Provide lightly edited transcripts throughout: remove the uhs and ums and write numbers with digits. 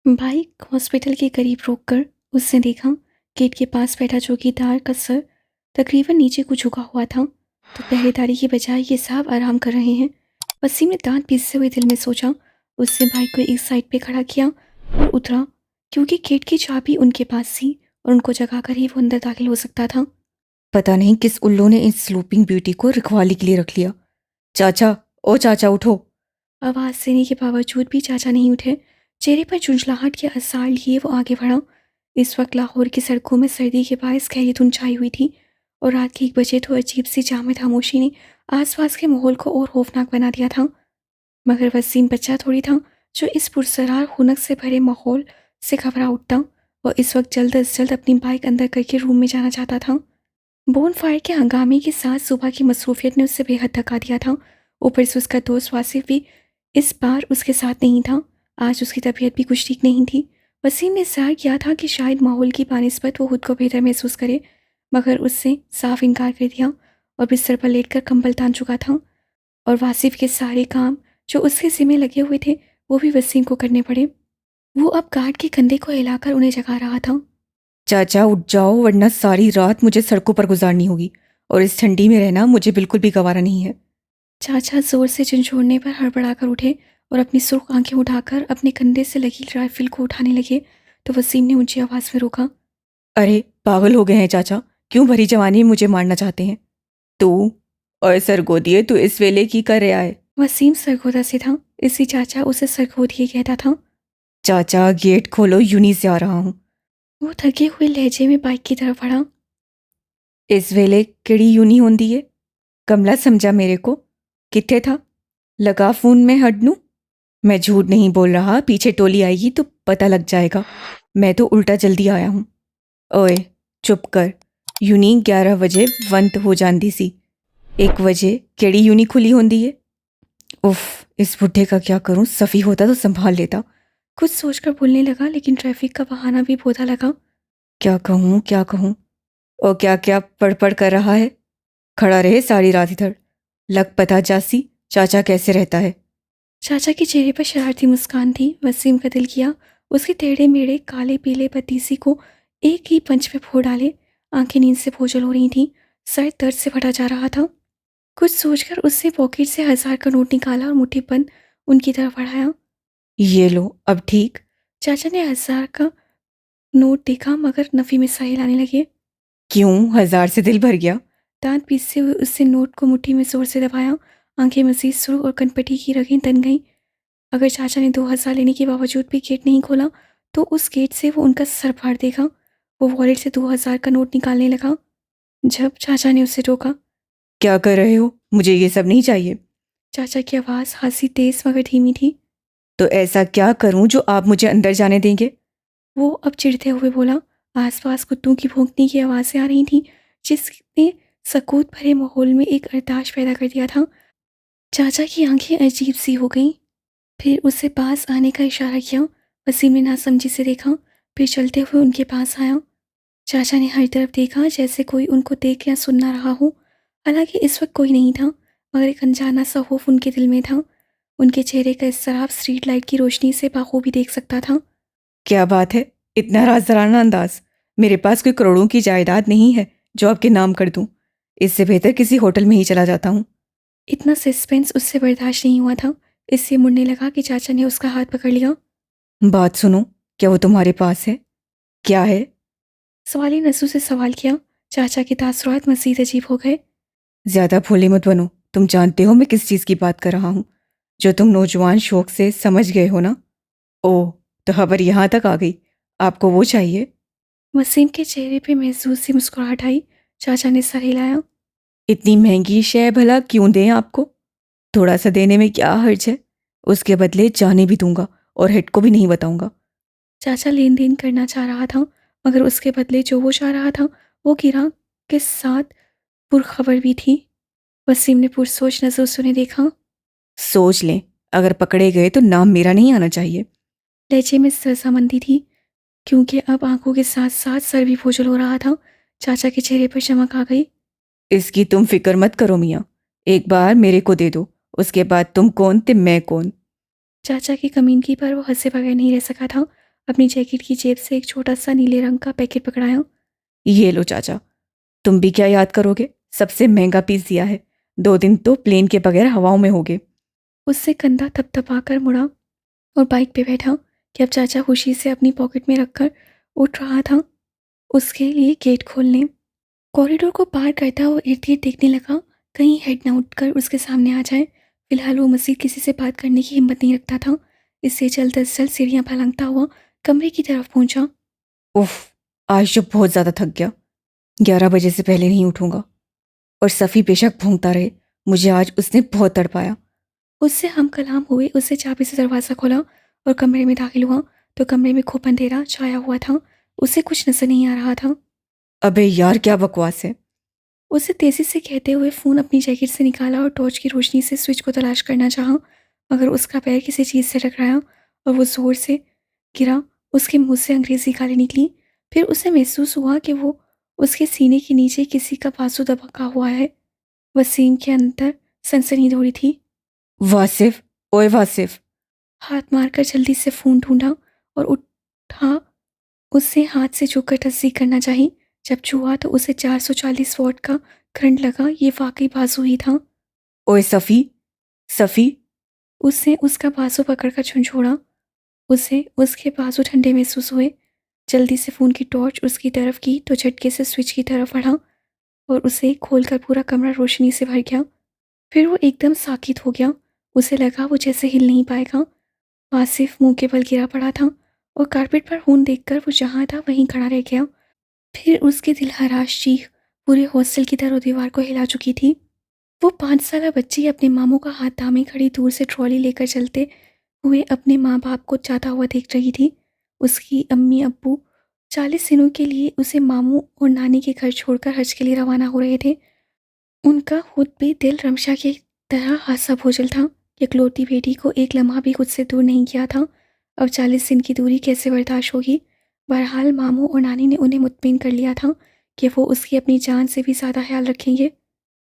Bike hospital के करीब रोककर उसने देखा गेट के पास बैठा चौकीदार का सर तकरीबन नीचे को झुका हुआ था। तो पहरेदारी के बजाय ये साहब आराम कर रहे हैं। वसीम ने दांत पीसते हुए दिल में सोचा। उसने बाइक को एक साइड पे खड़ा किया और उतरा, क्योंकि गेट की चाबी उनके पास थी और उनको जगाकर ही वो अंदर दाखिल हो सकता था। पता नहीं किस उल्लू ने इस स्लूपिंग ब्यूटी को रखवाली के लिए रख लिया। चाचा, ओ चाचा उठो। आवाज़ देने के बावजूद भी चाचा नहीं उठे। चेहरे पर झुंझलाहट के आसार लिए वो आगे बढ़ा। इस वक्त लाहौर की सड़कों में सर्दी के बायस गहरी धुंध छाई हुई थी और रात के 1 बजे तो अजीब सी जामे खामोशी ने आसपास के माहौल को और खौफनाक बना दिया था। मगर वसीम बच्चा थोड़ी था जो इस पुरसरार हुनक से भरे माहौल से घबरा उठता। और इस वक्त जल्द अज जल्द अपनी बाइक अंदर करके रूम में जाना चाहता था। बोन फायर के हंगामे के साथ सुबह की मसरूफियत ने उससे बेहद थका दिया था। ऊपर से उसका दोस्त वासिफ भी इस बार उसके साथ नहीं था। आज उसकी तबीयत भी कुछ ठीक नहीं थी। वसीम ने इसरार किया था कि शायद माहौल की बानिस्बत वो खुद को बेहतर महसूस करे, मगर उससे साफ इनकार कर दिया और बिस्तर पर लेटकर कंबल तान चुका था। और वासिफ के सारे काम जो उसके ज़िम्मे लगे हुए थे वो भी वसीम को करने पड़े। वो अब गार्ड के कंधे को हिलाकर उन्हें जगा रहा था। चाचा उठ जाओ, वरना सारी रात मुझे सड़कों पर गुजारनी होगी और इस ठंडी में रहना मुझे बिल्कुल भी गवारा नहीं है। चाचा जोर से झंझोड़ने पर हड़बड़ाकर उठे और अपनी सुर्ख आंखें उठाकर अपने कंधे से लगी राइफल को उठाने लगे। तो वसीम ने ऊंची आवाज़ में रोका। अरे पागल हो गए हैं चाचा, क्यों भरी जवानी में मुझे मारना चाहते हैं? तू और सरगोदिए, तू इस वेले की कर रहा है? वसीम सरगोदा से था, इसी चाचा उसे सरगोदिए कहता था। चाचा गेट खोलो, यूनी से आ रहा हूँ। वो थके हुए लहजे में बाइक की तरफ बढ़ा। इस वेले किड़ी यूनी होंदी है? कमला समझा मेरे को? किथे था? लगा फोन में हडनू। मैं झूठ नहीं बोल रहा, पीछे टोली आएगी तो पता लग जाएगा। मैं तो उल्टा जल्दी आया हूँ। ओए चुप कर। यूनी 11 बजे वंत हो जाती सी। 1 बजे केड़ी यूनी खुली होंदी है? उफ, इस बुढ़े का क्या करूं? सफ़ी होता तो संभाल लेता। कुछ सोचकर बोलने लगा, लेकिन ट्रैफिक का बहाना भी बोधा लगा। क्या कहूँ क्या कहूँ? और क्या क्या पढ़ पढ़ कर रहा है? खड़ा रहे सारी रात इधर। लग पता जासी चाचा कैसे रहता है। चाचा के चेहरे पर शरारती मुस्कान थी। वसीम का दिल किया उसके टेढ़े मेढ़े काले पीले पतीसी को एक ही पंच में फोड़ डाले। आंखें नींद से बोझल हो रही थीं, सर दर्द से फटा जा रहा था। कुछ सोचकर उसने पॉकेट से 1000 का नोट निकाला और मुट्ठी बंद उनकी तरफ बढ़ाया। ये लो, अब ठीक? चाचा ने 1000 का नोट देखा, मगर नफ़ी में साए लाने लगे। क्यों, 1000 से दिल भर गया? दांत पीसते हुए उसने नोट को मुट्ठी में जोर से दबाया। आंखें मजीद सुर्ख और कनपटी की रगें तन गईं। अगर चाचा ने 2000 लेने के बावजूद भी गेट नहीं खोला तो उस गेट से वो उनका सर फाड़ देगा। वो वॉलेट से 2000 का नोट निकालने लगा जब चाचा ने उसे रोका। क्या कर रहे हो? मुझे ये सब नहीं चाहिए। चाचा की आवाज़ हंसी तेज मगर धीमी थी। तो ऐसा क्या करूं जो आप मुझे अंदर जाने देंगे? वो अब चिढ़ते हुए बोला। आसपास कुत्तों की भौंकने की आवाज़ें आ रही थीं, जिसने सकूत भरे माहौल में एक अर्दाश पैदा कर दिया था। चाचा की आंखें अजीब सी हो गईं। फिर उसे पास आने का इशारा किया। वसीम ने नासमझी से देखा, फिर चलते हुए उनके पास आया। चाचा ने हर तरफ देखा, जैसे कोई उनको देख या सुन ना रहा हो। हालांकि इस वक्त कोई नहीं था, मगर एक अनजाना सा खौफ उनके दिल में था। उनके चेहरे का इसराफ स्ट्रीट लाइट की रोशनी से बाखूबी देख सकता था। क्या बात है, इतना राजदराना अंदाज? मेरे पास कोई करोड़ों की जायदाद नहीं है जो आपके नाम कर दूं। इससे बेहतर किसी होटल में ही चला जाता हूँ। इतना सस्पेंस उससे बर्दाश्त नहीं हुआ था, इससे मुड़ने लगा कि चाचा ने उसका हाथ पकड़ लिया। बात सुनो, क्या वो तुम्हारे पास है? क्या है? सवाली नसू से सवाल किया। चाचा के तासुरात मजीद अजीब हो गए। ज्यादा भोले मत बनो। तुम जानते हो मैं किस चीज की बात कर रहा हूँ, जो तुम नौजवान शौक से समझ गए हो ना? ओह, तो खबर यहाँ तक आ गई। आपको वो चाहिए? वसीम के चेहरे पे महसूस सी मुस्कुराहट आई। चाचा ने सर हिलाया। इतनी महंगी शय भला क्यों दें आपको? थोड़ा सा देने में क्या हर्ज है? उसके बदले जाने भी दूंगा और हिट को भी नहीं बताऊंगा। चाचा लेन देन करना चाह रहा था, मगर उसके बदले जो वो चाह रहा था वो गिरा के साथ पुरखबर भी थी। वसीम ने पुरसोच नजर से उन्हें देखा। सोच लें, अगर पकड़े गए तो नाम मेरा नहीं आना चाहिए। लहजे में रजामंदी थी, क्योंकि अब आंखों के साथ साथ सर भी बोझल हो रहा था। चाचा के चेहरे पर चमक आ गई। इसकी तुम फिक्र मत करो मियाँ। एक बार मेरे को दे दो, उसके बाद तुम कौन ते मैं कौन। चाचा की कमीनगी पर वो हंसे बगैर नहीं रह सका था। अपनी जैकेट की जेब से एक छोटा सा नीले रंग का पैकेट पकड़ाया। ये लो चाचा, तुम भी क्या याद करोगे, सबसे महंगा पीस दिया है, 2 दिन तो प्लेन के बगैर हवाओं में होगे। उससे कंधा थपथपाकर मुड़ा और बाइक पे बैठा कि अब चाचा खुशी से अपनी पॉकेट में रखकर उठ रहा था उसके लिए गेट खोलने। कॉरिडोर को पार करता वो इर्द गिर्द देखने लगा, कहीं हेड ना उठकर उसके सामने आ जाए। फिलहाल वो मजीद किसी से बात करने की हिम्मत नहीं रखता था, इससे जल्द अज जल्द सीढ़ियाँ फलंगता हुआ कमरे की तरफ पहुंचा। उफ, आज तो बहुत ज़्यादा थक गया, 11 बजे से पहले नहीं उठूंगा। और सफ़ी बेशक भूंगता रहे, मुझे आज उसने बहुत तड़पाया। उससे हम कलाम हुए, उससे चाबी से दरवाज़ा खोला और कमरे में दाखिल हुआ तो कमरे में खूब अंधेरा छाया हुआ था, उसे कुछ नजर नहीं आ रहा था। अबे यार, क्या बकवास है। उसे तेजी से कहते हुए फ़ोन अपनी जैकेट से निकाला और टॉर्च की रोशनी से स्विच को तलाश करना चाहा, मगर उसका पैर किसी चीज़ से टकराया और वो ज़ोर से गिरा। उसके मुंह से अंग्रेज़ी गाली निकली। फिर उसे महसूस हुआ कि वो उसके सीने के नीचे किसी का बाजू दबका हुआ है। वसीम के अंदर सनसनी दौड़ी थी। वासिफ, ओए वासिफ। हाथ मारकर जल्दी से फ़ोन ढूंढा और उठा। उससे हाथ से झुककर तस्दीक करना चाही। जब छुआ तो उसे 440 वॉट का करंट लगा। ये वाकई बाजू ही था। ओए सफ़ी, सफ़ी। उसने उसका बाजू पकड़कर झंझोड़ा। उसे उसके बाजू ठंडे महसूस हुए। जल्दी से फ़ोन की टॉर्च उसकी तरफ की तो झटके से स्विच की तरफ बढ़ा और उसे खोलकर पूरा कमरा रोशनी से भर गया। फिर वो एकदम साकित हो गया। उसे लगा वो जैसे हिल नहीं पाएगा। आसिफ मुंह के बल गिरा पड़ा था और कारपेट पर खून देखकर वो जहाँ था वहीं खड़ा रह गया। फिर उसके दिलहराश चीख पूरे हॉस्टल की दरो दीवार को हिला चुकी थी। वो 5 साला बच्ची अपने मामू का हाथ थामे खड़ी दूर से ट्रॉली लेकर चलते हुए अपने माँ बाप को जाता हुआ देख रही थी। उसकी अम्मी अब्बू 40 दिनों के लिए उसे मामू और नानी के घर छोड़कर हज के लिए रवाना हो रहे थे। उनका खुद भी दिल रमशा की तरह हादसा भोजल था। इकलौती बेटी को एक लम्हा भी खुद से दूर नहीं किया था। अब 40 दिन की दूरी कैसे बर्दाश्त होगी। बहरहाल मामू और नानी ने उन्हें मुतमिन कर लिया था कि वो उसकी अपनी जान से भी ज़्यादा ख्याल रखेंगे।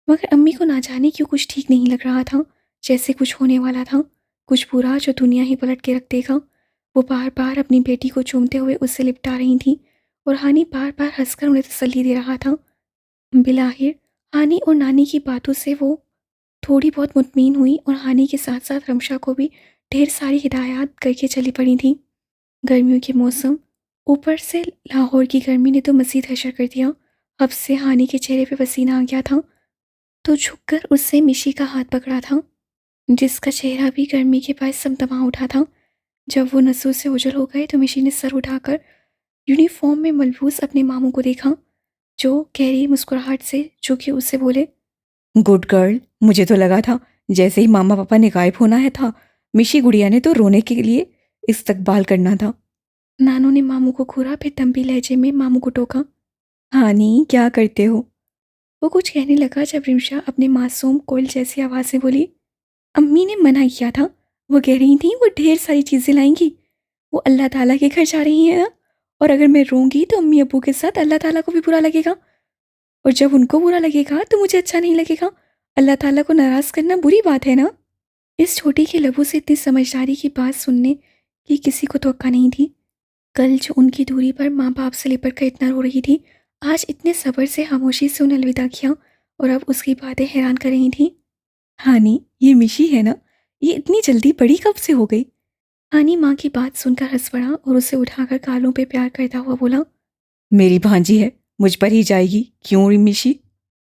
मगर अम्मी को ना जाने क्यों कुछ ठीक नहीं लग रहा था, जैसे कुछ होने वाला था, कुछ बुरा जो दुनिया ही पलट के रख देगा। वो बार बार अपनी बेटी को चूमते हुए उससे लिपटा रही थी और हानी बार बार हंसकर उन्हें तसल्ली दे रहा था। बिलाहिर हानी और नानी की बातों से वो थोड़ी बहुत मुतमीन हुई और हानी के साथ साथ रमशा को भी ढेर सारी हिदायत करके चली पड़ी थी। गर्मियों के मौसम, ऊपर से लाहौर की गर्मी ने तो मज़ीद हशर कर दिया। अब से हानी के चेहरे पे पसीना आ गया था तो झुककर उससे मिशी का हाथ पकड़ा था, जिसका चेहरा भी गर्मी के बाद समदमा उठा था। जब वो नसों से ओझल हो गए तो मिशी ने सर उठाकर यूनिफॉर्म में मलबूस अपने मामू को देखा, जो गहरी मुस्कुराहट से झुके उससे बोले, गुड गर्ल, मुझे तो लगा था जैसे ही मामा पापा ने गायब होना है था, मिशी गुड़िया ने तो रोने के लिए इस्तकबाल करना था। नानू ने मामू को घूरा, फिर तंबी लहजे में मामू को टोका। हानी, क्या करते हो? वो कुछ कहने लगा जब रिमशा अपने मासूम कोयल जैसी आवाज़ से बोली, अम्मी ने मना किया था, वो कह रही थी वो ढेर सारी चीज़ें लाएंगी। वो अल्लाह ताला के घर जा रही है ना, और अगर मैं रोऊंगी तो अम्मी अब्बू के साथ अल्लाह ताला को भी बुरा लगेगा, और जब उनको बुरा लगेगा तो मुझे अच्छा नहीं लगेगा। अल्लाह ताला को नाराज़ करना बुरी बात है ना। इस छोटी के लबों से इतनी समझदारी की बात सुनने की किसी को तवक्का नहीं थी। कल जो उनकी दूरी पर माँ बाप से लिपट कर इतना रो रही थी, आज इतने सब्र से खामोशी से उन्हें अलविदा किया और अब उसकी बातें हैरान कर रही थी। हानी, ये मिशी है ना, ये इतनी जल्दी बड़ी कब से हो गई? हानी माँ की बात सुनकर हंस पड़ा और उसे उठाकर गालों पे प्यार करता हुआ बोला, मेरी भांजी है, मुझ पर ही जाएगी क्यों मिशी?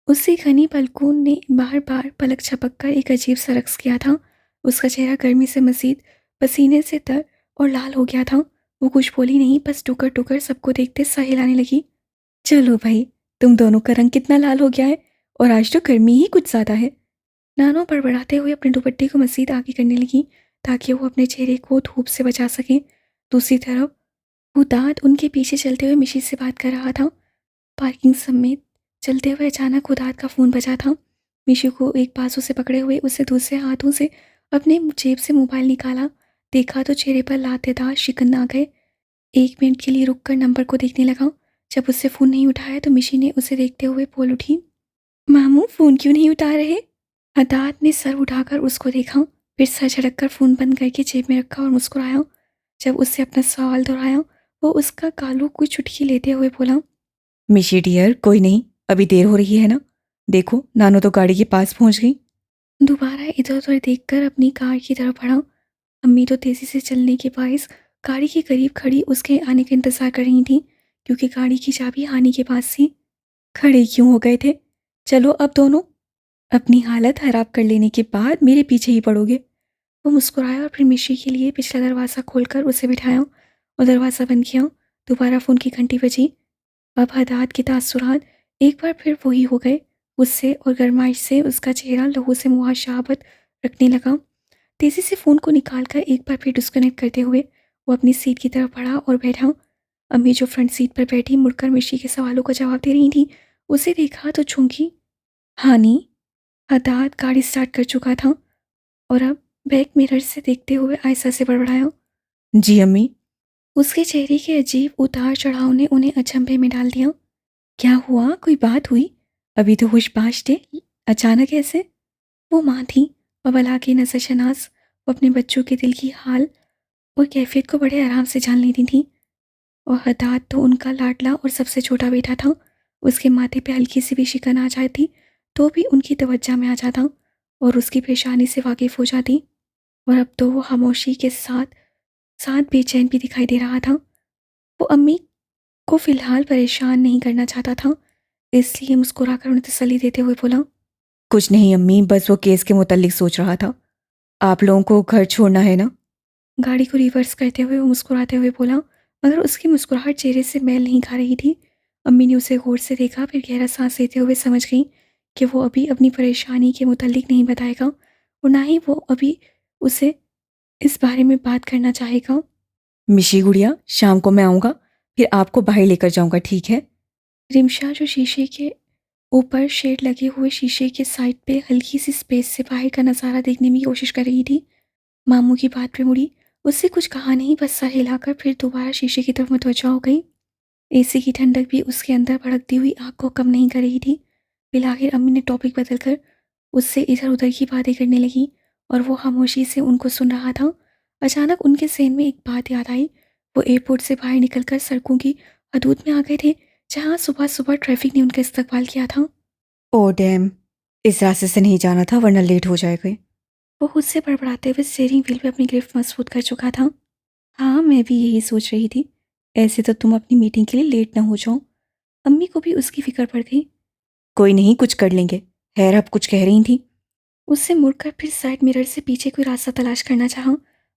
उससे घनी पलकों ने बार बार पलक झपक कर एक अजीब सा रक्स किया था। उसका चेहरा गर्मी से मजीद पसीने से तर और लाल हो गया था। वो कुछ बोली नहीं, बस टुकर टुकर सबको देखते सा हिलाने लगी। चलो भाई, तुम दोनों का रंग कितना लाल हो गया है, और आज तो गर्मी ही कुछ ज़्यादा है। नानो बड़बड़ाते हुए अपने दुपट्टे को मजीद आगे करने लगी ताकि वो अपने चेहरे को धूप से बचा सके। दूसरी तरफ हुदाद उनके पीछे चलते हुए मिशी से बात कर रहा था। पार्किंग समेत चलते हुए अचानक हुदाद का फ़ोन बजा था। मिशी को एक बाजू से पकड़े हुए उसे दूसरे हाथों से अपने जेब से मोबाइल निकाला। देखा तो चेहरे पर लातेदार शिकन आ गए। 1 मिनट के लिए रुककर नंबर को देखने लगा। जब उससे फ़ोन नहीं उठाया तो मिशी ने उसे देखते हुए बोल उठी, मामू फ़ोन क्यों नहीं उठा रहे। हदाद ने सर उठाकर उसको देखा, फिर सर झटक कर फ़ोन बंद करके जेब में रखा और मुस्कुराया। जब उससे अपना सवाल दोहराया, वो उसका गालों को चुटकी लेते हुए बोला, मिशी डियर, कोई नहीं, अभी देर हो रही है ना। देखो नानो तो गाड़ी के पास पहुंच गई। दोबारा इधर उधर देखकर अपनी कार की तरफ बढ़ा। अम्मी तो तेजी से चलने के बायस गाड़ी के करीब खड़ी उसके आने का इंतजार कर रही थी, क्योंकि गाड़ी की चाबी हानि के पास थी। खड़े क्यों हो गए थे? चलो अब दोनों। अपनी हालत खराब कर लेने के बाद मेरे पीछे ही पड़ोगे? वो मुस्कुराया और फिर मिशी के लिए पिछला दरवाज़ा खोलकर उसे बिठाया और दरवाज़ा बंद किया। दोबारा फ़ोन की घंटी बजी। अब हदाद के तासुरात एक बार फिर वही हो गए। गुस्से और गरमाइश से उसका चेहरा लहू से मुहाशाबत रखने लगा। तेज़ी से फ़ोन को निकालकर एक बार फिर डिस्कनेक्ट करते हुए वो अपनी सीट की तरफ बढ़ा और बैठा। अम्मी जो फ्रंट सीट पर बैठी मुड़कर मिशी के सवालों का जवाब दे रही थी, उसे देखा तो चौंकी। हानि, हदाद गाड़ी स्टार्ट कर चुका था और अब बैक मिरर से देखते हुए आयशा से बड़बड़ाया। जी अम्मी। उसके चेहरे के अजीब उतार चढ़ाव ने उन्हें अचंभे में डाल दिया। क्या हुआ? कोई बात हुई? अभी तो होशबाज थे, अचानक ऐसे? वो माँ थी और भला की नज़र शनास। वो अपने बच्चों के दिल की हाल और कैफियत को बड़े आराम से जान लेती थी। और हदाद तो उनका लाडला और सबसे छोटा बेटा था। उसके माथे पे हल्की सी भी शिकन आ जाती तो भी उनकी तवज्जो में आ जाता और उसकी परेशानी से वाकिफ हो जाती। और अब तो वो खामोशी के साथ साथ बेचैन भी दिखाई दे रहा था। वो अम्मी को फिलहाल परेशान नहीं करना चाहता था, इसलिए मुस्कुराकर उन्हें तसल्ली देते हुए बोला, कुछ नहीं अम्मी, बस वो केस के मुतालिक सोच रहा था। आप लोगों को घर छोड़ना है ना? गाड़ी को रिवर्स करते हुए वो मुस्कुराते हुए बोला, मगर उसकी मुस्कुराहट चेहरे से मैल नहीं खा रही थी। अम्मी ने उसे गौर से देखा, फिर गहरा सांस लेते हुए समझ गई कि वो अभी अपनी परेशानी के मुतालिक नहीं बताएगा और ना ही वो अभी उसे इस बारे में बात करना चाहेगा। मिशी गुड़िया, शाम को मैं आऊँगा, फिर आपको बाहर लेकर जाऊँगा, ठीक है? रिमशा जो शीशे के ऊपर शेड लगे हुए शीशे के साइड पे हल्की सी स्पेस से बाहर का नज़ारा देखने की कोशिश कर रही थी, मामू की बात पे मुड़ी। उससे कुछ कहा नहीं, बस सर हिलाकर फिर दोबारा शीशे की तरफ मुतवज्जो हो गई। एसी की ठंडक भी उसके अंदर भड़कती हुई आग को कम नहीं कर रही थी। फिर आखिर अम्मी ने टॉपिक बदलकर उससे इधर उधर की बातें करने लगी और वो खामोशी से उनको सुन रहा था। अचानक उनके ज़हन में एक बात याद आई। वो एयरपोर्ट से बाहर निकलकर सड़कों की हदूद में आ गए थे, जहाँ सुबह सुबह ट्रैफिक ने उनका इस्तकबाल किया था। ओ डैम, इस रास्ते से नहीं जाना था वरना लेट हो जाएगा। वो खुद से बड़बड़ाते हुए स्टीयरिंग व्हील पे अपनी गिरफ्त मजबूत कर चुका था। हाँ, मैं भी यही सोच रही थी। ऐसे तो तुम अपनी मीटिंग के लिए लेट ना हो जाओ। अम्मी को भी उसकी फिक्र पड़ गई। कोई नहीं, कुछ कर लेंगे। खैर, आप कुछ कह रही थी? उससे मुड़कर फिर साइड मिरर से पीछे कोई रास्ता तलाश करना चाहा,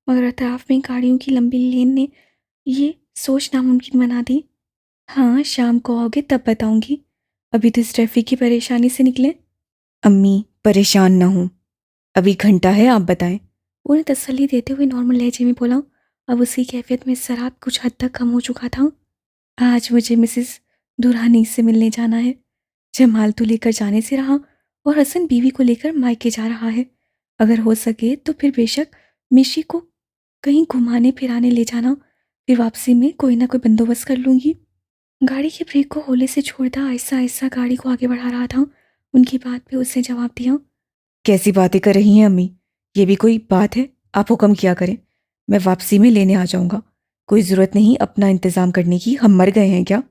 मगर अतराफ में गाड़ियों की लंबी लेन ने ये सोच नामुमकिन बना दी। हाँ, शाम को आओगे तब बताऊंगी। अभी तो इस ट्रैफिक की परेशानी से निकले। अम्मी, परेशान ना हूँ, अभी घंटा है, आप बताएं। उन्हें तसल्ली देते हुए नॉर्मल लहजे में बोला। अब उसकी कैफियत में शराब कुछ हद तक कम हो चुका था। आज मुझे मिसेस दुरानी से मिलने जाना है। जमाल तो लेकर जाने से रहा और हसन बीवी को लेकर मायके जा रहा है। अगर हो सके तो फिर बेशक मिशी को कहीं घुमाने फिराने ले जाना, फिर वापसी में कोई ना कोई बंदोबस्त कर लूंगी। गाड़ी के ब्रेक को होले से छोड़ता आहिस्ता आहिस्ता गाड़ी को आगे बढ़ा रहा था। उनकी बात पे उसने जवाब दिया, कैसी बातें कर रही हैं अम्मी? ये भी कोई बात है? आप हुक्म किया करें, मैं वापसी में लेने आ जाऊंगा। कोई ज़रूरत नहीं अपना इंतज़ाम करने की, हम मर गए हैं क्या?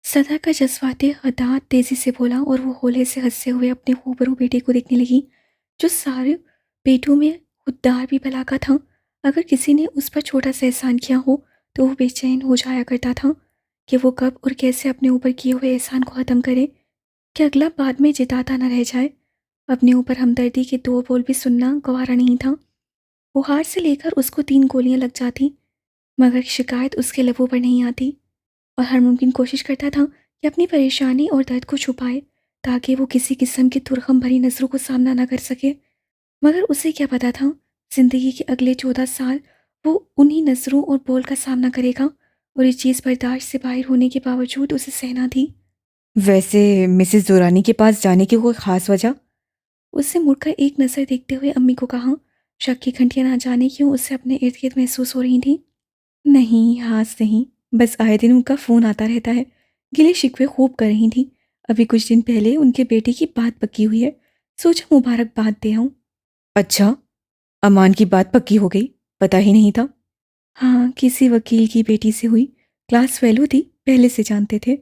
सदा का जज्बाते हदात तेजी से बोला और वो होले से हंसते हुए अपने रूबरू बेटे को देखने लगी, जो सारे बेटों में खुददार भी भला का था। अगर किसी ने उस पर छोटा सा एहसान किया हो तो वो बेचैन हो जाया करता था कि वो कब और कैसे अपने ऊपर किए हुए एहसान को ख़त्म करे, कि अगला बाद में जिताता न रह जाए। अपने ऊपर हमदर्दी के दो बोल भी सुनना गवारा नहीं था। वो हार से लेकर उसको 3 गोलियां लग जाती, मगर शिकायत उसके लबों पर नहीं आती और हर मुमकिन कोशिश करता था कि अपनी परेशानी और दर्द को छुपाए, ताकि वो किसी किस्म की तुरखम भरी नज़रों को सामना ना कर सके। मगर उसे क्या पता था, ज़िंदगी के अगले 14 साल वो उन्हीं नज़रों और बोल का सामना करेगा और ये चीज़ बर्दाश्त से बाहर होने के बावजूद उसे सहना थी। वैसे मिसेस दुरानी के पास जाने की कोई ख़ास वजह? उससे मुड़कर एक नज़र देखते हुए अम्मी को कहा। शक की घंटियां ना जाने क्यों उससे अपने इर्द गिर्द महसूस हो रही थी। नहीं, खास नहीं, बस आए दिन उनका फ़ोन आता रहता है। गिले शिकवे खूब कर रही थी। अभी कुछ दिन पहले उनके बेटे की बात पक्की हुई है, सोचा मुबारकबाद दे आऊं। अच्छा, अमान की बात पक्की हो गई? पता ही नहीं था। हाँ, किसी वकील की बेटी से हुई। क्लास फेलो थी, पहले से जानते थे।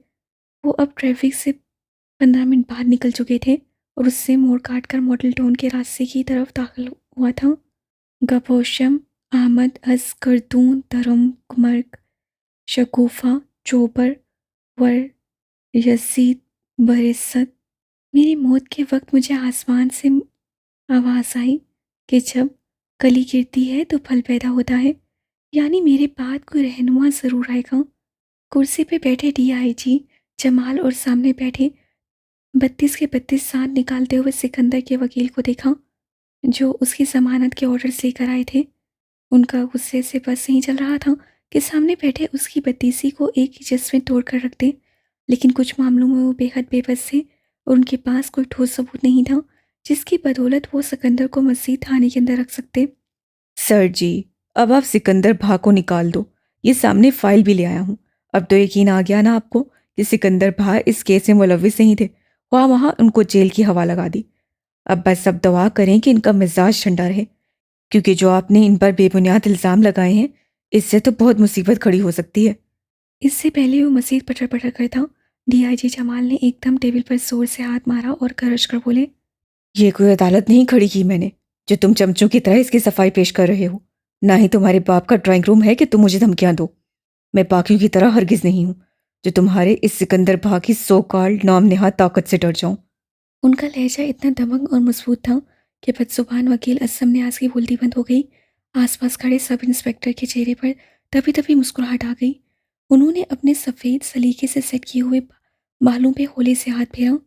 वो अब ट्रैफिक से 15 मिनट बाहर निकल चुके थे और उससे मोड़ काटकर मॉडल टाउन के रास्ते की तरफ दाखिल हुआ था। गपोशम, अहमद, अस, गर्दून, धर्म, मर्ग, शगुफा, चोबर, वर, यसीद, बरिसत। मेरी मौत के वक्त मुझे आसमान से आवाज़ आई कि जब कली गिरती है तो फल पैदा होता है, यानी मेरे बाद कोई रहनुमा ज़रूर आएगा। कुर्सी पे बैठे डीआईजी जमाल और सामने बैठे 32 के 32 साल निकालते हुए सिकंदर के वकील को देखा, जो उसकी जमानत के ऑर्डर्स लेकर आए थे। उनका गुस्से से बस नहीं चल रहा था कि सामने बैठे उसकी बत्तीसी को एक ही जस में तोड़ कर रख दे, लेकिन कुछ मामलों में वो बेहद बेबस थे और उनके पास कोई ठोस सबूत नहीं था जिसकी बदौलत वो सिकंदर को मसीह थाने के अंदर रख सकते। सर जी, अब आप सिकंदर भा को निकाल दो। ये सामने फाइल भी ले आया हूँ। अब तो यकीन आ गया ना आपको कि सिकंदर भा इस केस में मुलविस नहीं थे। वहाँ उनको जेल की हवा लगा दी। अब बस सब दुआ करें कि इनका मिजाज ठंडा रहे, क्योंकि जो आपने इन पर बेबुनियाद इल्ज़ाम लगाए हैं, इससे तो बहुत मुसीबत खड़ी हो सकती है। इससे पहले वो मसीह पटर पटर कर था, डीआईजी जमाल ने एकदम टेबल पर जोर से हाथ मारा और गरज कर बोले, ये कोई अदालत नहीं खड़ी की मैंने, जो तुम चमचों की तरह इसकी सफाई पेश कर रहे हो। ना ही तुम्हारे बाप का ड्राइंग रूम है कि तुम मुझे धमकियां दो। मैं बाकियों की तरह हरगिज नहीं हूं, जो तुम्हारे इस सिकंदर भा की सो कॉल्ड नाम नेहा ताकत से डर जाऊं। उनका लहजा इतना दमंग और मजबूत था कि बदजुबान वकील असम न्याज की बोलती बंद हो गई। आसपास खड़े सब इंस्पेक्टर के चेहरे पर तभी तभी मुस्कुराहट आ गई। उन्होंने अपने सफ़ेद सलीके से सेट किए हुए बालों पे होले से हाथ फेरा।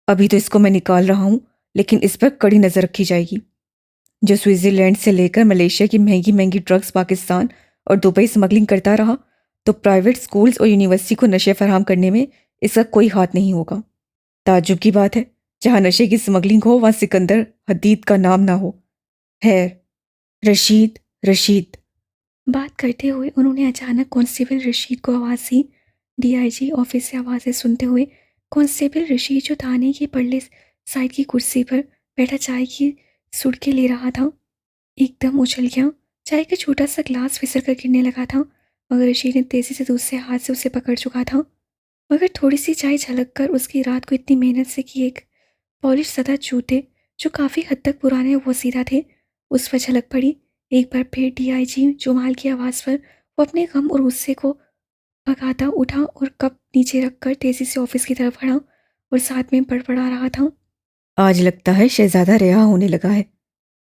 अभी तो इसको मैं निकाल रहा हूं, लेकिन इस पर कड़ी नजर रखी जाएगी। जो स्विट्जरलैंड से लेकर मलेशिया की महंगी महंगी ड्रग्स पाकिस्तान और दुबई स्मगलिंग करता रहा, तो प्राइवेट स्कूल्स और यूनिवर्सिटी को नशे फराहम करने में इसका कोई हाथ नहीं होगा। ताज्जुब की बात है, जहां नशे की स्मगलिंग हो वहां सिकंदर हदीद का नाम ना हो। खैर, रशीद, रशीद। बात करते हुए उन्होंने अचानक कांस्टेबल रशीद को आवाज़ दी। डीआईजी ऑफिस से आवाज़ें सुनते हुए कांस्टेबल रशीद, जो थाने की परले साइड की कुर्सी पर बैठा चाय की सुड़के ले रहा था, एकदम उछल गया। चाय का छोटा सा ग्लास फिसल कर गिरने लगा था, मगर रशीद ने तेजी से दूसरे हाथ से उसे पकड़ चुका था। मगर थोड़ी सी चाय झलक कर उसकी रात को इतनी मेहनत से की एक पॉलिश सतह जूते, जो काफ़ी हद तक पुराने वो सीधा थे, उस पर झलक पड़ी। एक बार फिर डीआईजी जुमाल की आवाज़ पर वो अपने गम और गुस्से को भगाता उठा और कप नीचे रखकर तेजी से ऑफिस की तरफ बढ़ा और साथ में बड़बड़ा रहा था, आज लगता है शहजादा रिहा होने लगा है,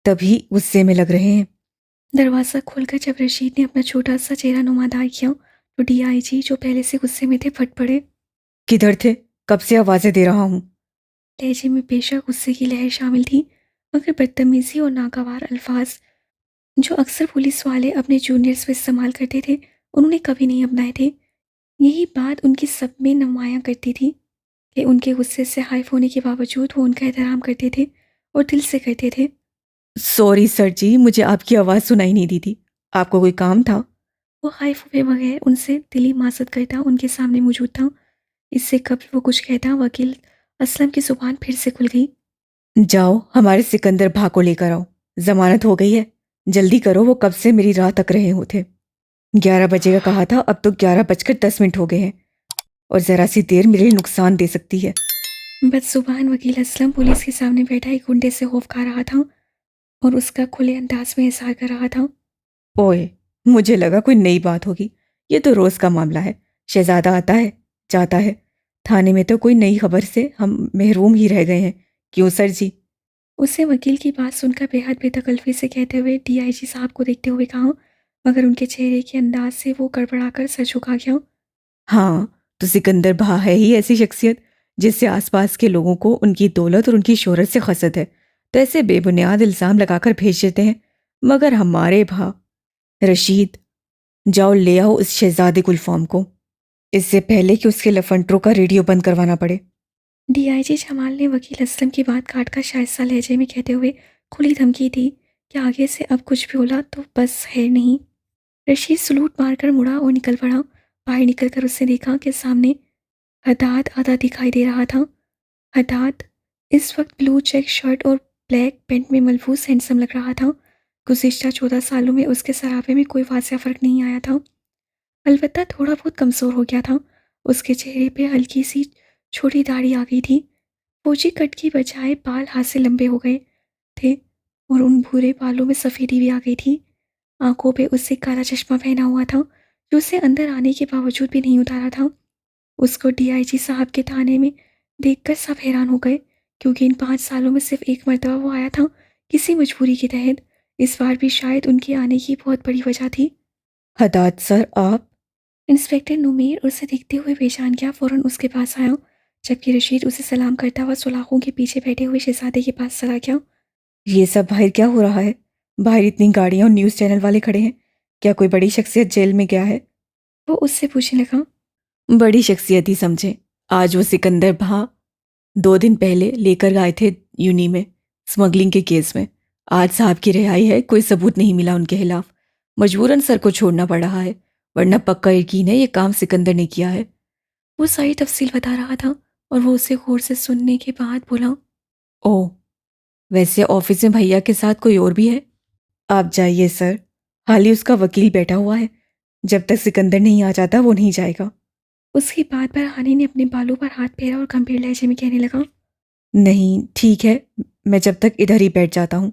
तभी गुस्से में लग रहे हैं। दरवाज़ा खोलकर जब रशीद ने अपना छोटा सा चेहरा नुमादार किया, तो डीआईजी, जो पहले से गुस्से में थे, फट पड़े। किधर थे? कब से आवाजें दे रहा हूं। लहजे में बेशक गुस्से की लहर शामिल थी, मगर बदतमीजी और नागवार अल्फाज, जो अक्सर पुलिस वाले अपने जूनियर्स पर इस्तेमाल करते थे, उन्होंने कभी नहीं अपनाए थे। यही बात उनकी सब में नुमायां करती थी कि उनके गुस्से से हाइफ होने के बावजूद वो उनका एहतराम करते थे और दिल से करते थे। सॉरी सर जी, मुझे आपकी आवाज सुनाई नहीं दी थी। आपको कोई काम था? वो हाइफ हुए बगैर उनसे दिली माजत करता उनके सामने मौजूद था। इससे कबल वो कुछ कहता, वकील असलम की जुबान फिर से खुल गई। जाओ, हमारे सिकंदर भा को लेकर आओ। जमानत हो गई है, जल्दी करो, वो कब से मेरी राह तक रहे होते। 11 बजेगा कहा था, अब तो 11:10 हो गए हैं, और जरा सी देर मेरे लिए नुकसान दे सकती है। बदजुबान वकील असलम पुलिस के सामने बैठा एक गुंडे से खौफ खा रहा था और उसका खुले अंदाज में इजहार कर रहा था। ओए, मुझे लगा कोई नई बात होगी। ये तो रोज का मामला है। शहजादा आता है, जाता है। थाने में तो कोई नई खबर से हम महरूम ही रह गए हैं। क्यों सर जी? उसे वकील की बात सुनकर बेहद बेतकल्फी से कहते हुए डीआईजी साहब को देखते हुए कहा, मगर उनके चेहरे के अंदाज से वो गड़बड़ाकर सर झुका गया। हाँ, तो सिकंदर भा है ही ऐसी शख्सियत जिससे आसपास के लोगों को उनकी दौलत और उनकी शोहरत से खसत है, तो ऐसे बेबुनियाद इल्ज़ाम लगाकर भेज देते हैं। मगर हमारे भा, रशीद, जाओ ले आओ उस शहजादे गुलफाम को, इससे पहले कि उसके लफंटरों का रेडियो बंद करवाना पड़े। डीआईजी जमाल ने वकील असलम की बात काटकर शाइस्ता लहजे में कहते हुए खुली धमकी दी कि आगे से अब कुछ भी बोला तो बस है नहीं। रशीद सलूट मारकर मुड़ा और निकल पड़ा। बाहर निकलकर उसने देखा कि सामने हदाद आधा दिखाई दे रहा था। हदाद इस वक्त ब्लू चेक शर्ट और ब्लैक पैंट में मलबूस हैंडसम लग रहा था। गुज़िश्ता 14 सालों में उसके सराबे में कोई वाज़िया फ़र्क नहीं आया था। अलबत्ता थोड़ा बहुत कमज़ोर हो गया था। उसके चेहरे पे हल्की-सी छोटी दाढ़ी आ गई थी। फौजी कट की बजाय बाल हाथ से लंबे हो गए थे और उन भूरे बालों में सफ़ेदी भी आ गई थी। आँखों पे उससे काला चश्मा पहना हुआ था, जो उसे अंदर आने के बावजूद भी नहीं उतारा था। उसको डीआईजी साहब के थाने में देखकर सब हैरान हो गए, क्योंकि इन 5 सालों में सिर्फ़ एक मर्तबा वो आया था, किसी मजबूरी के तहत। इस बार भी शायद उनके आने की बहुत बड़ी वजह थी। हदाद सर, आप? इंस्पेक्टर नुमेर उसे देखते हुए बेजान गया फ़ौरन उसके पास आया, जबकि रशीद उसे सलाम करता हुआ सुलाखों के पीछे बैठे हुए शहजादे के पास चला गया। ये सब बाहर क्या हो रहा है? बाहर इतनी गाड़ियां और न्यूज़ चैनल वाले खड़े हैं। क्या कोई बड़ी शख्सियत जेल में गया है? वो उससे पूछने लगा। बड़ी शख्सियत ही समझे। आज वो सिकंदर भा 2 दिन पहले लेकर आए थे यूनी में, स्मगलिंग के केस में। आज साहब की रिहाई है, कोई सबूत नहीं मिला उनके खिलाफ। मजबूरन सर को छोड़ना पड़ रहा है, वरना पक्का यकीन है ये काम सिकंदर ने किया है। वो सारी तफसील बता रहा था और वो उसे गौर से सुनने के बाद बोला। ओह, वैसे ऑफिस में भैया के साथ कोई और भी है? आप जाइए सर, हाल ही उसका वकील बैठा हुआ है। जब तक सिकंदर नहीं आ जाता वो नहीं जाएगा। उसकी बात पर हानि ने अपने बालों पर हाथ फेरा और गंभीर लहजे में कहने लगा। नहीं, ठीक है, मैं जब तक इधर ही बैठ जाता हूँ,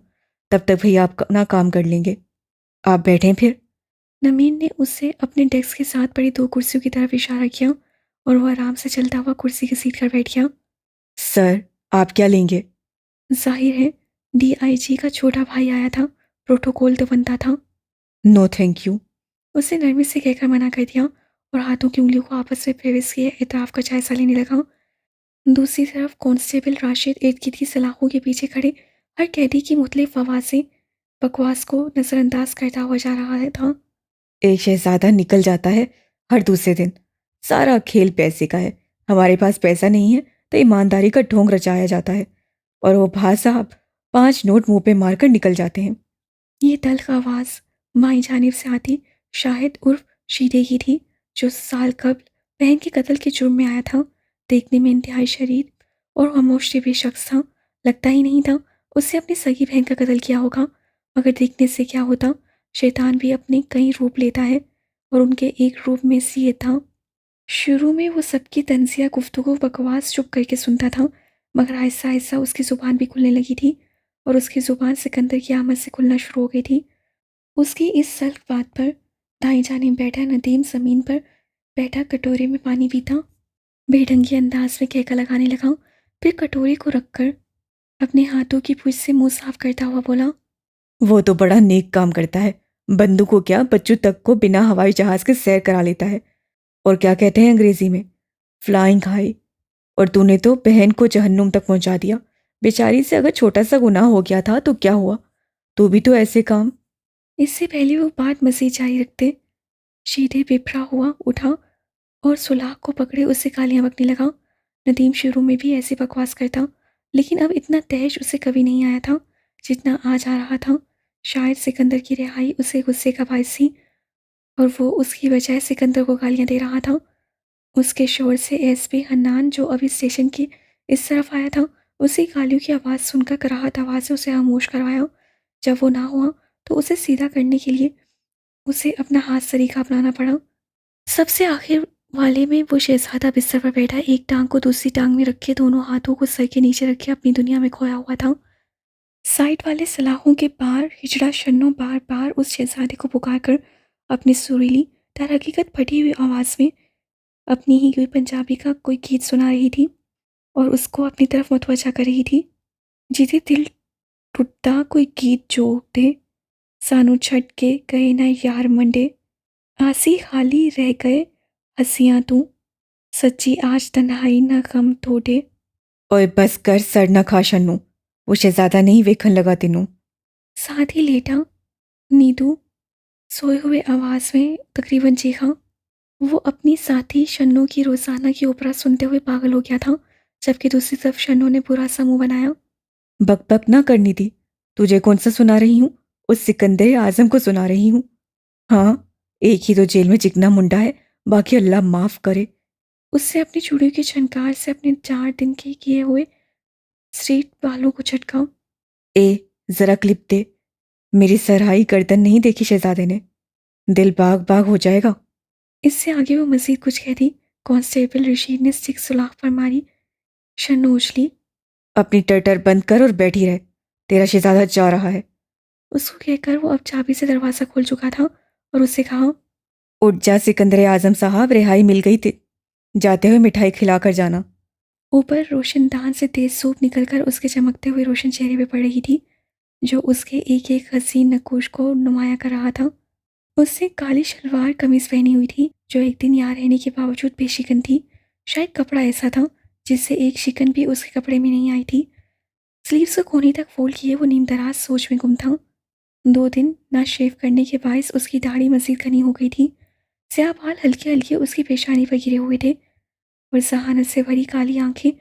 तब तक भैया आप अपना काम कर लेंगे। आप बैठें फिर। नमीन ने उससे अपने डेस्क के साथ पड़ी 2 कुर्सियों की तरफ इशारा किया और वो आराम से चलता हुआ कुर्सी की सीट कर बैठ गया। सर, आप क्या लेंगे? जाहिर है डीआईजी का छोटा भाई आया था, प्रोटोकॉल तो बनता था। No thank you. उसने नरमी से कहकर मना कर दिया और हाथों की उंगलियों को आपस में पेविस किए एतराफ़ का जायज़ा लेने लगा। दूसरी तरफ कांस्टेबल राशिद इर्द-गिर्द की सलाखों के पीछे खड़े हर कैदी की मुख्तलिफ आवाज़ें बकवास को नज़रअंदाज करता हुआ जा रहा था। एक शहजादा निकल जाता है हर दूसरे दिन। सारा खेल पैसे का है। हमारे पास पैसा नहीं है तो ईमानदारी का ढोंग रचाया जाता है, और वो भा साहब 5 नोट मुंह पे मारकर निकल जाते हैं। ये तल्ख आवाज़ बाईं जानिब से आती शाहिद उर्फ शीदे की थी, जो साल कबल बहन के कत्ल के जुर्म में आया था। देखने में इंतहाई शरीफ और खामोश भी शख्स था। लगता ही नहीं था उससे अपनी सगी बहन का कत्ल किया होगा, मगर देखने से क्या होता, शैतान भी अपने कई रूप लेता है और उनके एक रूप में से ये था। शुरू में वो सबकी तंज़िया गुफ्तगू बकवास चुप करके सुनता था, मगर आहिस्ता आहिस्ता उसकी ज़ुबान भी खुलने लगी थी और उसकी ज़ुबान सिकंदर की आमद से खुलना शुरू हो गई थी। उसकी इस सल्ख बात पर दाईं जानिब बैठा नदीम ज़मीन पर बैठा कटोरे में पानी पीता बेढंगे अंदाज में कहका लगाने लगा। फिर कटोरे को रखकर अपने हाथों की पूंछ से मुंह साफ करता हुआ बोला। वो तो बड़ा नेक काम करता है। बंदू को क्या, बच्चों तक को बिना हवाई जहाज के सैर करा लेता है। और क्या कहते हैं अंग्रेजी में, फ्लाइंग हाई। और तूने तो बहन को जहन्नुम तक पहुंचा दिया। बेचारी से अगर छोटा सा गुनाह हो गया था तो क्या हुआ? तू भी तो ऐसे काम। इससे पहले वो बात मज़ीद जारी रखते, शीधे बिफरा हुआ उठा और सुलाख को पकड़े उससे गालियां बकने लगा। नदीम शुरू में भी ऐसी बकवास करता, लेकिन अब इतना तेज उसे कभी नहीं आया था जितना आज आ रहा था। शायद सिकंदर की रिहाई उसे गुस्से का बायस थी और वो उसकी बजाय सिकंदर को गालियां दे रहा था। उसके शोर से एसपी हन्नान, जो अभी स्टेशन की इस तरफ आया था, उसी गालियों की आवाज़ सुनकर कराहत आवाज़ से उसे खामोश करवाया। जब वो ना हुआ तो उसे सीधा करने के लिए उसे अपना हाथ सरीखा अपनाना पड़ा। सबसे आखिर वाले में वो शहजादा बिस्तर पर बैठा एक टांग को दूसरी टांग में रखे दोनों हाथों को सर के नीचे रखे अपनी दुनिया में खोया हुआ था। साइड वाले सलाखों के पार हिजड़ा शन्नो बार बार उस शहजादे को पुकार कर अपनी सुरीली दर हकीकत फटी हुई आवाज़ में अपनी ही हुई पंजाबी का कोई गीत सुना रही थी और उसको अपनी तरफ मुतवज्जा कर रही थी। जिदे दिल टुटदा कोई गीत जो दे, सानू छट के गए ना यार मंडे, आसी खाली रह गए हंसियां तू, सच्ची आज तन्हाई ना गम थोड़े। ओए बस कर, सर न खा शन्नू। वो शहजादा नहीं वेखन लगा तेनू। साथ ही लेटा नीदू सोए हुए आवाज़ में तकरीबन चीखा। वो अपनी साथी शन्नू की रोज़ाना की ओपरा सुनते हुए पागल हो गया था, जबकि दूसरी तरफ शन्नू ने बुरा सा मुंह बनाया। बक बक ना करनी थी। तुझे कौन सा सुना रही हूँ? उस सिकंदर आजम को सुना रही हूँ। हाँ, एक ही तो जेल में चिकना मुंडा है, बाकी अल्लाह माफ करे। उससे अपनी चूड़ियों की झनकार से अपने 4 दिन के किए हुए स्ट्रीट बालों को झटका। ए, जरा क्लिप दे। मेरी सरहाई गर्दन नहीं देखी शहजादे ने, दिल बाग बाग हो जाएगा। इससे आगे वो मजीद कुछ कहती, कांस्टेबल रशीद ने स्टिक सुलाख पर मारी। शन्नू उछली। अपनी टटर बंद कर और बैठी रह, तेरा शहजादा जा रहा है। उसको कहकर वो अब चाबी से दरवाज़ा खोल चुका था और उससे कहा, उठ जा सिकंदर आजम साहब, रिहाई मिल गई थी, जाते हुए मिठाई खिलाकर जाना। ऊपर रोशनदान से तेज सूप निकलकर उसके चमकते हुए रोशन चेहरे पे पड़ रही थी, जो उसके एक एक हसीन नकूश को नुमाया कर रहा था। उसने काली शलवार कमीज पहनी हुई थी, जो एक दिन यहाँ रहने के बावजूद बेशिकन थी। शायद कपड़ा ऐसा था जिससे एक शिकन भी उसके कपड़े में नहीं आई थी। स्लीव्स को कोहनी तक फोल्ड किए वो नीम दराज सोच में गुम था। 2 दिन ना शेव करने के बायस उसकी दाढ़ी मजीद घनी हो गई थी। स्याह बाल हल्के हल्के उसकी पेशानी पर गिरे हुए थे और जहानत से भरी काली आंखें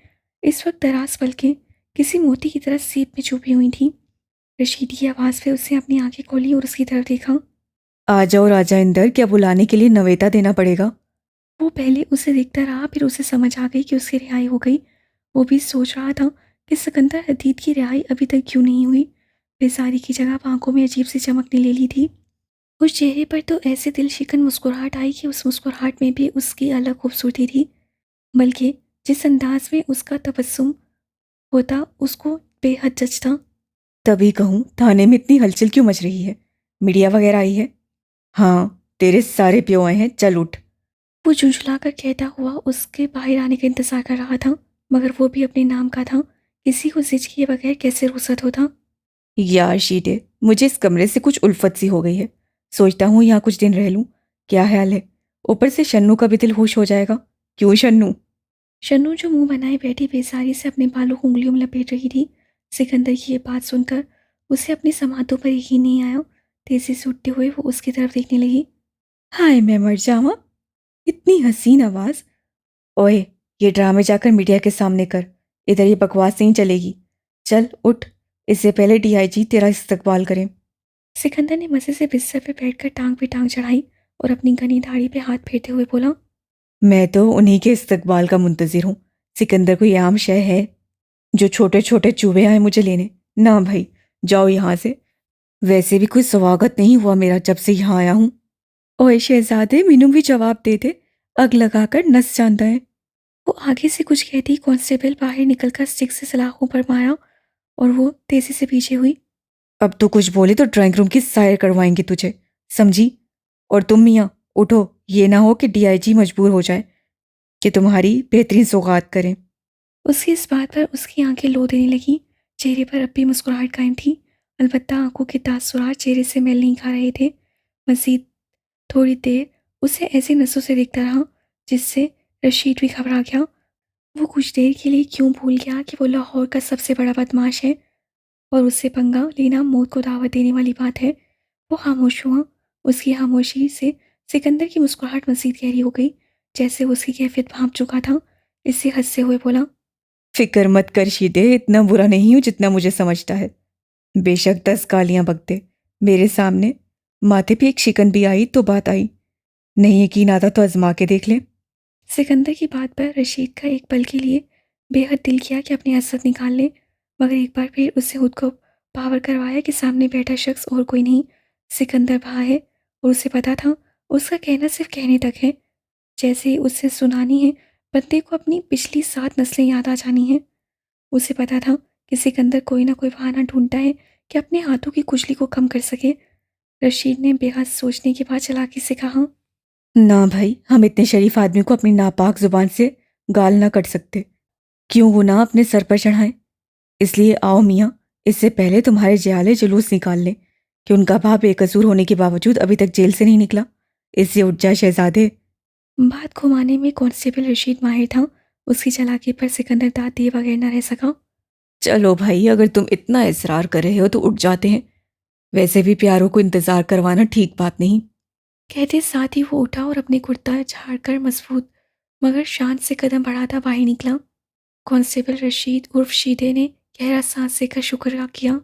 इस वक्त दराज पलकें किसी मोती की तरह सीप में छुपी हुई थीं। रशीद की आवाज़ पे उसने अपनी आंखें खोली और उसकी तरफ देखा। आ जाओ राजा इंदर, क्या बुलाने के लिए नवेता देना पड़ेगा? वो पहले उसे देखता रहा, फिर उसे समझ आ गई कि उसकी रिहाई हो गई। वो भी सोच रहा था कि सिकंदर हदीद की रिहाई अभी तक क्यों नहीं हुई। बेजारी की जगह आंखों में अजीब सी चमकने ले ली थी। उस चेहरे पर तो ऐसे दिल शिकन मुस्कुराहट आई कि उस मुस्कुराहट में भी उसकी अलग खूबसूरती थी। बल्कि जिस अंदाज में उसका तबस्सुम होता उसको बेहद जचता। तभी कहूँ, थाने में इतनी हलचल क्यों मच रही है? मीडिया वगैरह आई है? हाँ, तेरे सारे प्यो आए हैं, चल उठ। वो झुंझलाकर कहता हुआ उसके बाहर आने का इंतजार कर रहा था, मगर वो भी अपने नाम का था, किसी को जिज किए बगैर कैसे रुखसत होता। यार शीटे, मुझे इस कमरे से कुछ उल्फत सी हो गई है, सोचता हूँ यहाँ कुछ दिन रह लूँ। क्या ख्याल है? ऊपर से शन्नू का भी दिल होश हो जाएगा। क्यों शन्नू? शन्नू जो मुंह बनाए बैठी बेसारी से अपने बालों को उंगलियों में लपेट रही थी। सिकंदर की ये बात सुनकर उसे अपनी समातों पर यकीन नहीं आया। तेजी से उठते हुए वो उसकी तरफ देखने लगी। हाय मैं मर जावा, इतनी हसीन आवाज। ओए, ये ड्रामे जाकर मीडिया के सामने कर, इधर ये बकवास नहीं चलेगी। चल उठ, इससे पहले डीआईजी तेरा इस्तकबाल करें। सिकंदर ने मजे से बिस्तर पे बैठकर टांग पे टांग चढ़ाई और अपनी घनी दाढ़ी पे हाथ फेरते हुए बोला, मैं तो उन्हीं के इस्तकबाल का मुंतजिर हूँ। सिकंदर कोई आम शय है जो छोटे छोटे चूहे आए मुझे लेने? ना भाई, जाओ यहाँ से। वैसे भी कोई स्वागत नहीं हुआ मेरा जब से यहाँ आया हूँ। ओए शहजादे, मीनू भी जवाब दे दे, अग लगाकर नस जानता है। वो आगे से कुछ कहती कांस्टेबल बाहर निकलकर स्टिक से सलाखों पर मारा और वो तेजी से पीछे हुई। अब तो कुछ बोले तो ड्राइंग रूम की सैर करवाएंगे तुझे, समझी? और तुम मियाँ, उठो, ये ना हो कि डीआईजी मजबूर हो जाए कि तुम्हारी बेहतरीन सौगात करें। उसकी इस बात पर उसकी आंखें लो देने लगी। चेहरे पर अब भी मुस्कुराहट कायम थी, अलबत्ता आंखों के तासुरात चेहरे से मेल नहीं खा रहे थे। मजीद थोड़ी देर उसे ऐसी नसों से देखता रहा जिससे रशीद भी घबरा गया। वो कुछ देर के लिए क्यों भूल गया कि वो लाहौर का सबसे बड़ा बदमाश है और उससे पंगा लेना मौत को दावत देने वाली बात है। वो खामोश हुआ। उसकी खामोशी से सिकंदर की मुस्कुराहट मजीद गहरी हो गई, जैसे उसकी कैफियत भांप चुका था। इससे हंसते हुए बोला, फिक्र मत कर शीदे, इतना बुरा नहीं हूं जितना मुझे समझता है। बेशक 10 गालियां बक दे, मेरे सामने माथे पे एक शिकन भी आई तो बात आई। नहीं यकीन आता तो आजमा के देख ले। सिकंदर की बात पर रशीद का एक पल के लिए बेहद दिल किया कि अपनी हसरत निकाल ले, मगर एक बार फिर उससे खुद को पावर करवाया कि सामने बैठा शख्स और कोई नहीं, सिकंदर भा है। और उसे पता था उसका कहना सिर्फ कहने तक है। जैसे उससे सुनानी है, बंदे को अपनी पिछली 7 नस्लें याद आ जानी हैं। उसे पता था कि सिकंदर कोई ना कोई बहाना ढूंढता है कि अपने हाथों की खुजली को कम कर सके। रशीद ने बेहद सोचने के बाद चालाकी से कहा, ना भाई, हम इतने शरीफ आदमी को अपनी नापाक जुबान से गाल ना कट सकते। क्यों गुनाह अपने सर पर चढ़ाएं? इसलिए आओ मियाँ, इससे पहले तुम्हारे जयाले जुलूस निकाल लें कि उनका बाप बेकसूर होने के बावजूद अभी तक जेल से नहीं निकला। इससे उठ जा शहजादे। बात घुमाने में कांस्टेबल रशीद माहिर था। उसकी चालाकी पर सिकंदर दांत दिए बगैर न रह सका। चलो भाई, अगर तुम इतना इसरार कर रहे हो तो उठ जाते हैं। वैसे भी प्यारों को इंतजार करवाना ठीक बात नहीं। कहते साथ ही वो उठा और अपने कुर्ता झाड़कर मजबूत मगर शांत से कदम बढ़ाता बाहर निकला। कांस्टेबल रशीद उर्फ शीदे ने गहरा सांस लेकर शुक्र किया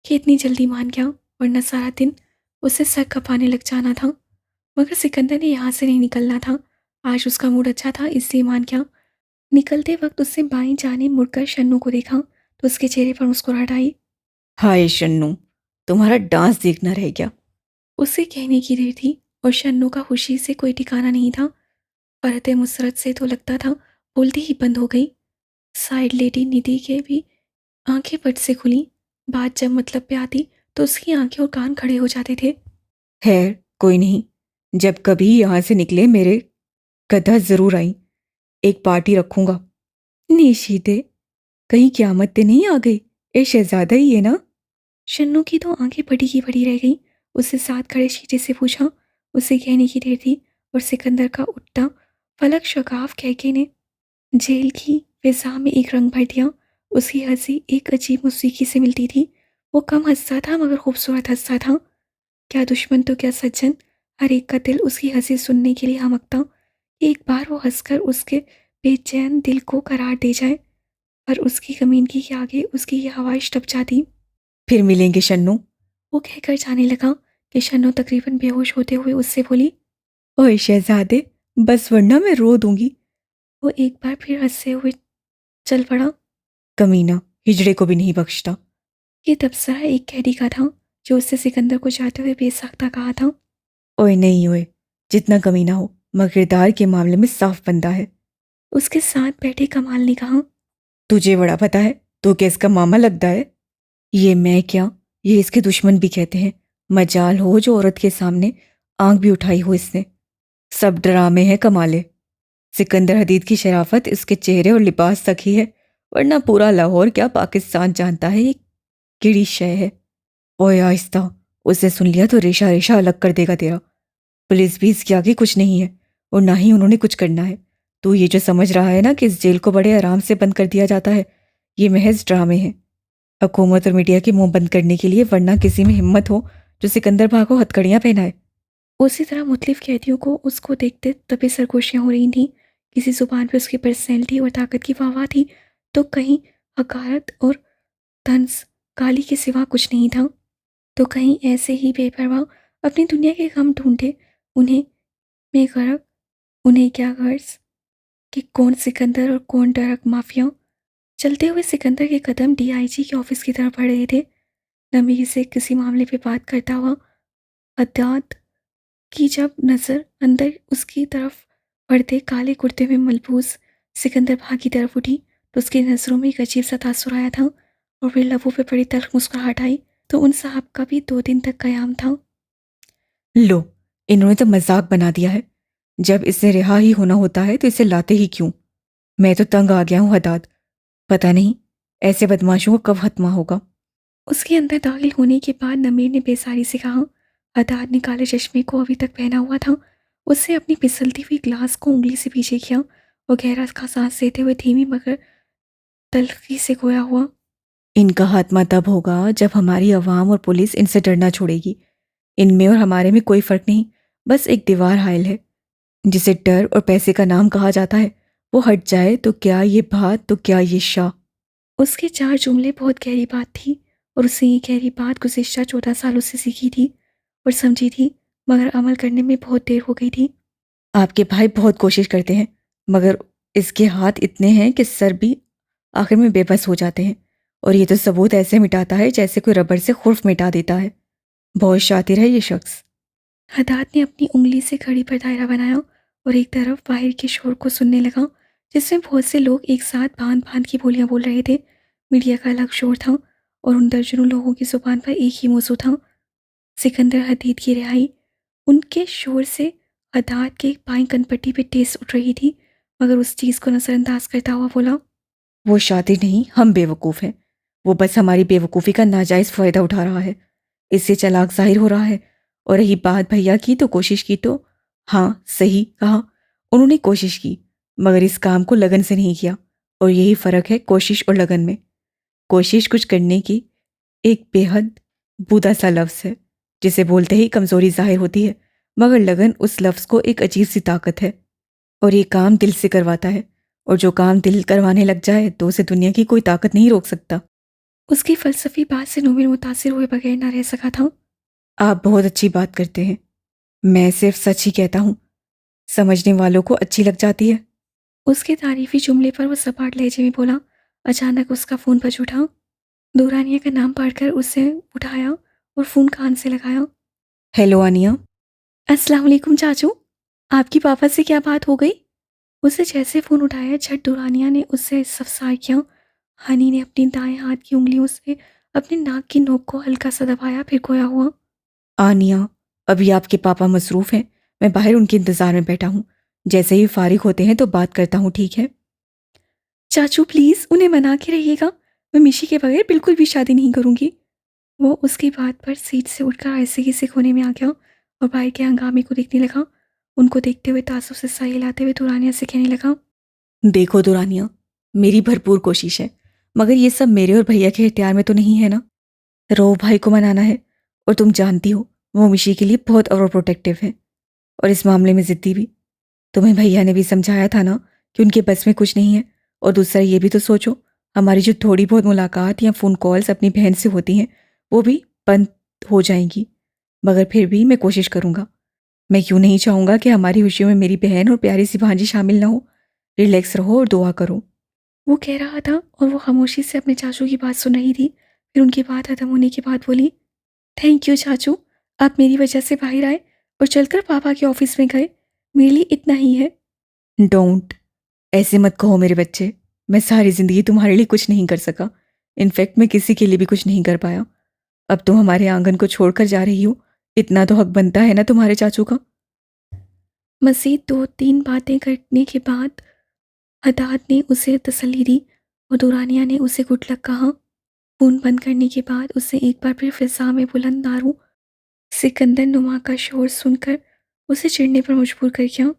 कि इतनी जल्दी मान गया, वरना सारा दिन उसे सर कपाने लग जाना था। मगर सिकंदर ने यहाँ से नहीं निकलना था। आज उसका मूड अच्छा था इसलिए मान गया। निकलते वक्त उससे बाईं जाने मुड़कर शन्नू को देखा तो उसके चेहरे पर मुस्कुराहट आई। हाय शन्नू, तुम्हारा डांस देखना रह गया। उसे कहने की देर थी और शन्नू का खुशी से कोई ठिकाना नहीं था। फरहत मुसरत से तो लगता था बोलती ही बंद हो गई। साइड लेटी निधि के भी आंखें पट से खुली। बात जब मतलब पे आती तो उसकी आंखें और कान खड़े हो जाते थे। खैर कोई नहीं, जब कभी यहाँ से निकले मेरे गधा जरूर आई, एक पार्टी रखूंगा। निशीते, कहीं क्यामत ते नहीं आ गई? ए शहजादा ही है ना? शन्नू की तो आंखें बड़ी ही बड़ी रह गईं। उससे साथ खड़े शीटे से पूछा। उसे कहने की देर थी और सिकंदर का उठता फलक शगाफ कहके ने जेल की फिजा में एक रंग भर दिया। उसकी हंसी एक अजीब मौसीकी से मिलती थी। वो कम हंसता था मगर खूबसूरत हंसता था। क्या दुश्मन तो क्या सज्जन, हर एक का दिल उसकी हंसी सुनने के लिए हमकता। एक बार वो हंसकर उसके बेचैन दिल को करार दे जाए, पर उसकी कमीनगी के आगे उसकी ये हवाइश टप जाती। फिर मिलेंगे शन्नू। वो कहकर जाने लगा कि शन्नू तकरीबन बेहोश होते हुए उससे बोली। ओए शहजादे, बस वरना मैं रो दूंगी। वो एक बार फिर हंसते हुए चल पड़ा। कमीना हिजड़े को भी नहीं बख्शता। ये तबसरा एक कैदी का था जो उससे सिकंदर को जाते हुए बेसाख्ता कहा था। ओए नहीं ओए, जितना कमीना हो मगर किरदार के मामले में साफ बंदा है। उसके साथ बैठे कमाल ने कहा। तुझे बड़ा पता है, तू क्या इसका मामा लगता है? ये मैं क्या, ये इसके दुश्मन भी कहते हैं। मजाल हो जो औरत के सामने आंख भी उठाई हो इसने। सब ड्रामे हैं कमाले। सिकंदर हदीद की शराफत इसके चेहरे और लिबास तक ही है, वरना पूरा लाहौर क्या पाकिस्तान जानता है ये किड़ी शय है। ओए आहिस्ता, उसे सुन लिया तो रेशा रेशा अलग कर देगा तेरा। पुलिस भी इसके आगे कुछ नहीं है और ना ही उन्होंने कुछ करना है। तू ये जो समझ रहा है ना कि इस जेल को बड़े आराम से बंद कर दिया जाता है, ये महज ड्रामे हैं हुकूमत और मीडिया के मुंह बंद करने के लिए, वरना किसी में हिम्मत हो जो सिकंदर भाग को हथकड़ियां पहनाए। उसी तरह मुख्तलिफ कैदियों को उसको देखते तभी सरगोशियाँ हो रही थीं। किसी जुबान पे उसकी पर्सनैलिटी और ताकत की वाह थी तो कहीं हकारत और तंज गाली के सिवा कुछ नहीं था। तो कहीं ऐसे ही बेपरवाह अपनी दुनिया के गम ढूंढे उन्हें में गर्क। उन्हें क्या गर्ज कि कौन सिकंदर और कौन डरक माफिया। चलते हुए सिकंदर के कदम डीआईजी के ऑफिस की तरफ बढ़ रहे थे। नबी से किसी मामले पे बात करता हुआ अदात की जब नज़र अंदर उसकी तरफ बढ़ते काले कुर्ते में मलबूस सिकंदर भाग की तरफ उठी तो उसकी नज़रों में एक अजीब सा तासुर आया था और फिर लबों पे बड़ी तल्ख मुस्कुराहट आई। तो उन साहब का भी 2 दिन तक कयाम था। लो, इन्होंने तो मजाक बना दिया है। जब इसे रिहा ही होना होता है तो इसे लाते ही क्यों? मैं तो तंग आ गया हूं हदाद। पता नहीं ऐसे बदमाशों को कब हत्मा होगा। उसके अंदर दाखिल होने के बाद नमीर ने बेसारी से कहा। अदाद ने काले चश्मे को अभी तक पहना हुआ था। उससे अपनी फिसलती हुई ग्लास को उंगली से पीछे किया और गहरा का सांस लेते हुए धीमी मगर तल्खी से गोया हुआ। इनका खात्मा तब होगा जब हमारी अवाम और पुलिस इनसे डरना छोड़ेगी। इनमें और हमारे में कोई फर्क नहीं, बस एक दीवार हायल है जिसे डर और पैसे का नाम कहा जाता है। वो हट जाए तो क्या ये बात, तो क्या ये शाह। उसके 4 जुमले बहुत गहरी बात थी और उससे ये गहरी बात गुज़िश्ता 14 सालों से सीखी थी और समझी थी, मगर अमल करने में बहुत देर हो गई थी। आपके भाई बहुत कोशिश करते हैं मगर इसके हाथ इतने हैं कि सर भी आखिर में बेबस हो जाते हैं, और ये तो सबूत ऐसे मिटाता है जैसे कोई रबड़ से खुर्फ मिटा देता है। बहुत शातिर है ये शख्स। हदाद ने अपनी उंगली से घड़ी पर दायरा बनाया और एक तरफ बाहर के शोर को सुनने लगा जिसमें बहुत से लोग एक साथ बांध बांध की बोलियां बोल रहे थे। मीडिया का अलग शोर था और उन दर्जनों लोगों की जुबान पर एक ही मौजू था, सिकंदर हदीद की रिहाई। उनके शोर से हदाद के बाईं कनपट्टी पे टेस उठ रही थी, मगर उस चीज़ को नज़रअंदाज करता हुआ बोला। वो शातिर नहीं, हम बेवकूफ़ हैं। वो बस हमारी बेवकूफ़ी का नाजायज़ फ़ायदा उठा रहा है, इससे चालाक जाहिर हो रहा है। और रही बात भैया की, तो कोशिश की तो हाँ सही कहा, उन्होंने कोशिश की मगर इस काम को लगन से नहीं किया। और यही फ़र्क है कोशिश और लगन में। कोशिश कुछ करने की एक बेहद बुरा सा लफ्ज़ है जिसे बोलते ही कमज़ोरी जाहिर होती है, मगर लगन उस लफ्ज़ को एक अजीब सी ताकत है और ये काम दिल से करवाता है। और जो काम दिल करवाने लग जाए तो उसे दुनिया की कोई ताकत नहीं रोक सकता। उसकी फ़लसफ़ी बात से नूमिर मुतासिर हुए बगैर ना रह सका था। आप बहुत अच्छी बात करते हैं, मैं सिर्फ सच ही कहता हूँ, समझने वालों को अच्छी लग जाती है। उसके तारीफी जुमले पर वो सपाट लहजे में बोला। अचानक उसका फ़ोन बज उठा। दूरानिया का नाम पढ़कर उसे उठाया और फ़ोन कान से लगाया। हेलो आनिया। अस्सलाम वालेकुम चाचू, आपकी पापा से क्या बात हो गई? उसने जैसे फ़ोन उठाया झट दुरानिया ने उससे इस्तफसार किया। हनी ने अपनी दाएं हाथ की उंगलियों से अपने नाक की नोक को हल्का सा दबाया, फिर खोया हुआ। आनिया, अभी आपके पापा मसरूफ़ हैं। मैं बाहर उनके इंतज़ार में बैठा हूँ। जैसे ही फारिग होते हैं तो बात करता हूँ, ठीक है? चाचू प्लीज़ उन्हें मना के रहिएगा, मैं मिशी के बगैर बिल्कुल भी शादी नहीं करूँगी। वो उसकी बात पर सीट से उठकर ऐसे ही से कोने में आ गया और बाहर के हंगामे को देखने लगा। उनको देखते हुए तासुब से साह हिलाते हुए दुरानिया से कहने लगा, देखो दुरानिया, मेरी भरपूर कोशिश है, मगर ये सब मेरे और भैया के इख्तियार में तो नहीं है ना। रो भाई को मनाना है, और तुम जानती हो वो मिशी के लिए बहुत ओवर प्रोटेक्टिव है, और इस मामले में ज़िद्दी भी। तुम्हें भैया ने भी समझाया था ना कि उनके बस में कुछ नहीं है। और दूसरा ये भी तो सोचो, हमारी जो थोड़ी बहुत मुलाकात या फ़ोन कॉल्स अपनी बहन से होती हैं वो भी बंद हो जाएंगी। मगर फिर भी मैं कोशिश करूँगा। मैं क्यों नहीं चाहूँगा कि हमारी खुशियों में मेरी बहन और प्यारी सी भांजी शामिल ना हो। रिलैक्स रहो और दुआ करो। वो कह रहा था और वो खामोशी से अपने चाचू की बात सुन रही थी। फिर उनकी बात खत्म होने के बाद बोली, थैंक यू चाचू, आप मेरी वजह से बाहर आए और चलकर पापा के ऑफिस में गए। मेरे लिए इतना ही है। डोंट, ऐसे मत कहो मेरे बच्चे। मैं सारी ज़िंदगी तुम्हारे लिए कुछ नहीं कर सका। इनफैक्ट मैं किसी के लिए भी कुछ नहीं कर पाया। अब तुम हमारे आंगन को छोड़कर जा रही हो, इतना तो हक बनता है ना तुम्हारे चाचू का। मज़ीद 2-3 बातें करने के बाद हदाद ने उसे तसल्ली दी और दुरानिया ने उसे गुड लक कहा। फ़ोन बंद करने के बाद उसे एक बार फिर फ़िज़ा में बुलंद दारू सिकंदर नुमा का शोर सुनकर उसे चिढ़ने पर मजबूर कर गया।